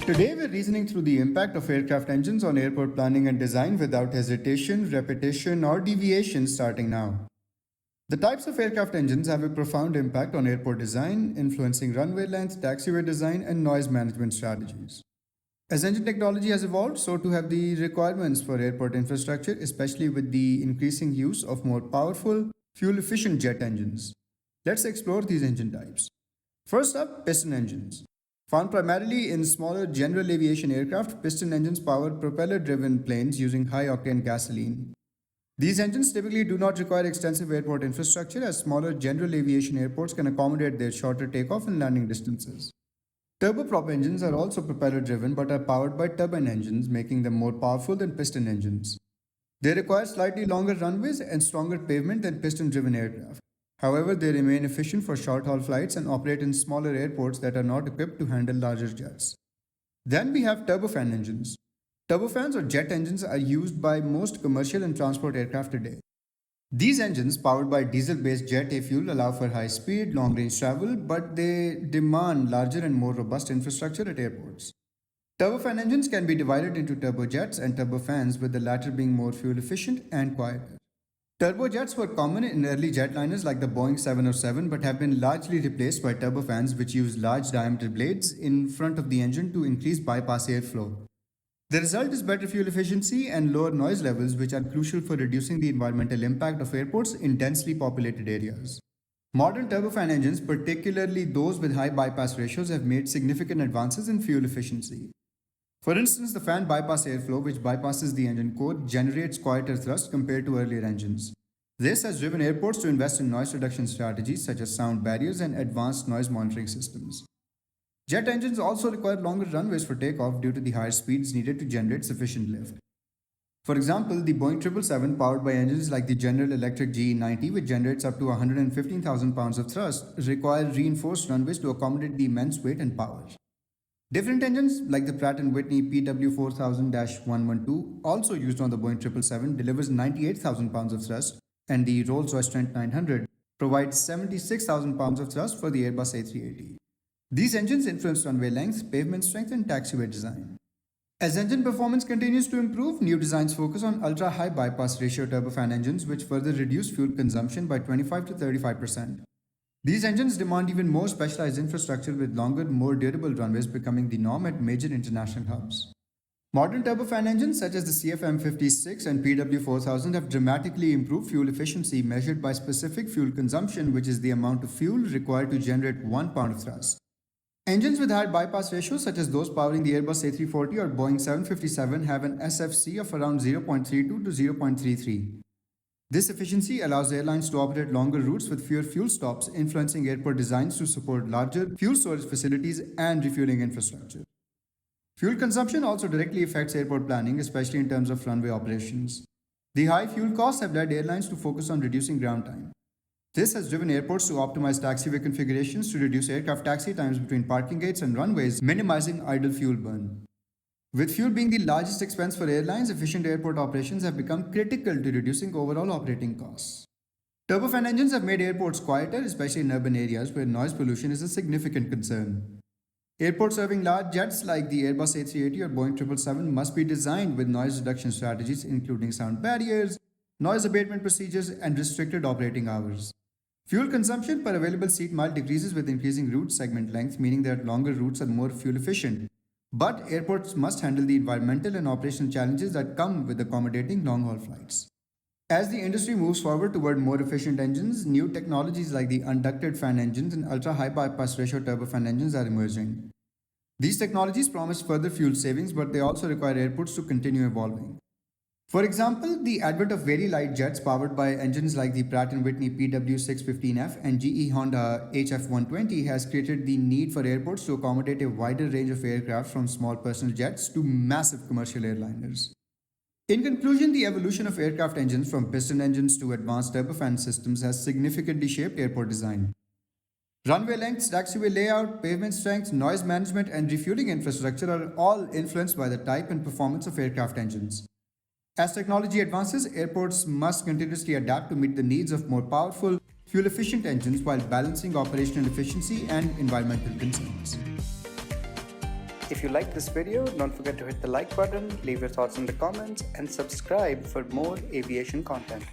Today we're reasoning through the impact of aircraft engines on airport planning and design without hesitation, repetition, or deviation starting now. The types of aircraft engines have a profound impact on airport design, influencing runway length, taxiway design, and noise management strategies. As engine technology has evolved, so too have the requirements for airport infrastructure, especially with the increasing use of more powerful, fuel-efficient jet engines. Let's explore these engine types. First up, piston engines. Found primarily in smaller general aviation aircraft, piston engines power propeller-driven planes using high-octane gasoline. These engines typically do not require extensive airport infrastructure, as smaller general aviation airports can accommodate their shorter takeoff and landing distances. Turboprop engines are also propeller-driven but are powered by turbine engines, making them more powerful than piston engines. They require slightly longer runways and stronger pavement than piston-driven aircraft. However, they remain efficient for short-haul flights and operate in smaller airports that are not equipped to handle larger jets. Then we have turbofan engines. Turbofans or jet engines are used by most commercial and transport aircraft today. These engines, powered by diesel-based jet fuel, allow for high speed, long-range travel, but they demand larger and more robust infrastructure at airports. Turbofan engines can be divided into turbojets and turbofans, with the latter being more fuel efficient and quieter. Turbojets were common in early jetliners like the Boeing 707 but have been largely replaced by turbofans, which use large diameter blades in front of the engine to increase bypass airflow. The result is better fuel efficiency and lower noise levels, which are crucial for reducing the environmental impact of airports in densely populated areas. Modern turbofan engines, particularly those with high bypass ratios, have made significant advances in fuel efficiency. For instance, the fan bypass airflow, which bypasses the engine core, generates quieter thrust compared to earlier engines. This has driven airports to invest in noise reduction strategies such as sound barriers and advanced noise monitoring systems. Jet engines also require longer runways for takeoff due to the higher speeds needed to generate sufficient lift. For example, the Boeing 777, powered by engines like the General Electric GE90, which generates up to 115,000 pounds of thrust, require reinforced runways to accommodate the immense weight and power. Different engines, like the Pratt & Whitney PW4000-112, also used on the Boeing 777, delivers 98,000 pounds of thrust, and the Rolls-Royce Trent 900 provides 76,000 pounds of thrust for the Airbus A380. These engines influence runway length, pavement strength, and taxiway design. As engine performance continues to improve, new designs focus on ultra-high bypass ratio turbofan engines, which further reduce fuel consumption by 25 to 35%. These engines demand even more specialized infrastructure, with longer, more durable runways becoming the norm at major international hubs. Modern turbofan engines such as the CFM56 and PW4000 have dramatically improved fuel efficiency measured by specific fuel consumption, which is the amount of fuel required to generate 1 pound of thrust. Engines with high bypass ratios such as those powering the Airbus A380 or Boeing 757 have an SFC of around 0.32 to 0.33. This efficiency allows airlines to operate longer routes with fewer fuel stops, influencing airport designs to support larger fuel storage facilities and refueling infrastructure. Fuel consumption also directly affects airport planning, especially in terms of runway operations. The high fuel costs have led airlines to focus on reducing ground time. This has driven airports to optimize taxiway configurations to reduce aircraft taxi times between parking gates and runways, minimizing idle fuel burn. With fuel being the largest expense for airlines, efficient airport operations have become critical to reducing overall operating costs. Turbofan engines have made airports quieter, especially in urban areas where noise pollution is a significant concern. Airports serving large jets like the Airbus A380 or Boeing 777 must be designed with noise reduction strategies, including sound barriers, noise abatement procedures, and restricted operating hours. Fuel consumption per available seat mile decreases with increasing route segment length, meaning that longer routes are more fuel efficient. But airports must handle the environmental and operational challenges that come with accommodating long-haul flights. As the industry moves forward toward more efficient engines, new technologies like the unducted fan engines and ultra-high bypass ratio turbofan engines are emerging. These technologies promise further fuel savings, but they also require airports to continue evolving. For example, the advent of very light jets powered by engines like the Pratt & Whitney PW615F and GE Honda HF120 has created the need for airports to accommodate a wider range of aircraft, from small personal jets to massive commercial airliners. In conclusion, the evolution of aircraft engines from piston engines to advanced turbofan systems has significantly shaped airport design. Runway lengths, taxiway layout, pavement strength, noise management, and refueling infrastructure are all influenced by the type and performance of aircraft engines. As technology advances, airports must continuously adapt to meet the needs of more powerful, fuel-efficient engines while balancing operational efficiency and environmental concerns. If you like this video, don't forget to hit the like button, leave your thoughts in the comments, and subscribe for more aviation content.